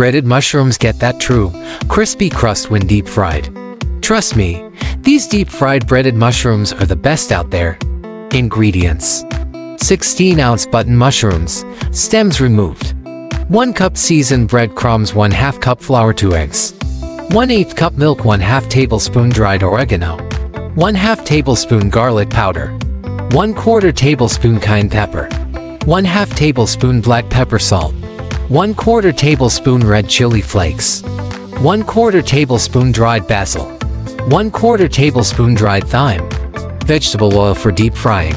breaded mushrooms get that true, crispy crust when deep fried. Trust me, these deep fried breaded mushrooms are the best out there. Ingredients: 16-ounce button mushrooms, stems removed. 1 cup seasoned breadcrumbs, 1/2 cup flour, 2 eggs. 1/8 cup milk, 1/2 tablespoon dried oregano. 1/2 tablespoon garlic powder. 1/4 tablespoon cayenne pepper. 1/2 tablespoon black pepper salt. 1/4 tablespoon red chili flakes. 1/4 tablespoon dried basil. 1/4 tablespoon dried thyme. Vegetable oil for deep frying.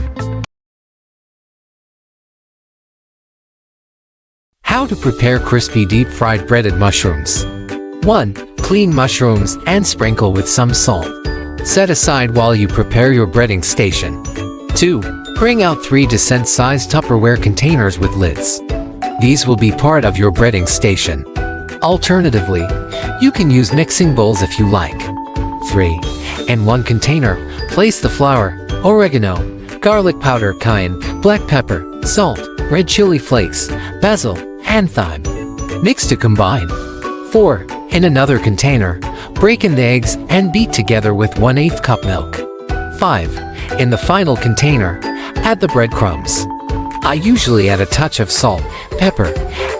How to prepare crispy deep fried breaded mushrooms. 1. Clean mushrooms and sprinkle with some salt. Set aside while you prepare your breading station. 2. Bring out 3 decent-sized Tupperware containers with lids. These will be part of your breading station. Alternatively, you can use mixing bowls if you like. 3. In 1 container, place the flour, oregano, garlic powder, cayenne, black pepper, salt, red chili flakes, basil, and thyme. Mix to combine. 4. In another container, break in the eggs and beat together with 1/8 cup milk. 5. In the final container, add the breadcrumbs. I usually add a touch of salt, pepper,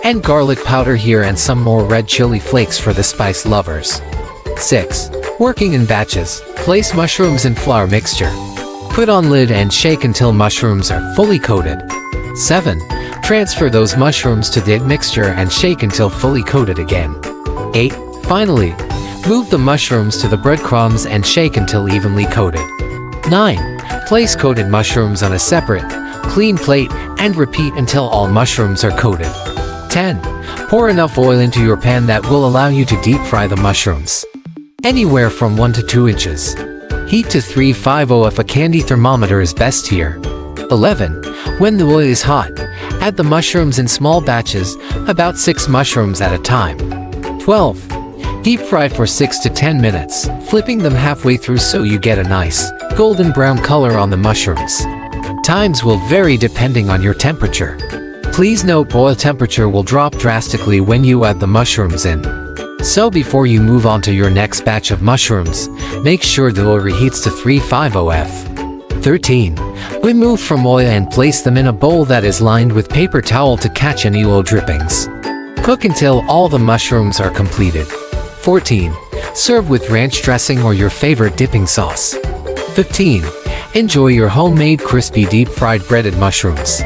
and garlic powder here, and some more red chili flakes for the spice lovers. 6. Working in batches, place mushrooms in flour mixture. Put on lid and shake until mushrooms are fully coated. 7. Transfer those mushrooms to the mixture and shake until fully coated again. 8. Finally, move the mushrooms to the breadcrumbs and shake until evenly coated. 9. Place coated mushrooms on a separate, clean plate and repeat until all mushrooms are coated. 10. Pour enough oil into your pan that will allow you to deep fry the mushrooms. Anywhere from 1 to 2 inches. Heat to 350 if a candy thermometer is best here. 11. When the oil is hot, add the mushrooms in small batches, about 6 mushrooms at a time. 12. Deep fry for 6 to 10 minutes, flipping them halfway through so you get a nice, golden brown color on the mushrooms. Times will vary depending on your temperature. Please note boil temperature will drop drastically when you add the mushrooms in. So before you move on to your next batch of mushrooms, make sure the oil reheats to 350 F. 13. Remove from oil and place them in a bowl that is lined with paper towel to catch any oil drippings. Cook until all the mushrooms are completed. 14. Serve with ranch dressing or your favorite dipping sauce. 15. Enjoy your homemade crispy deep fried breaded mushrooms.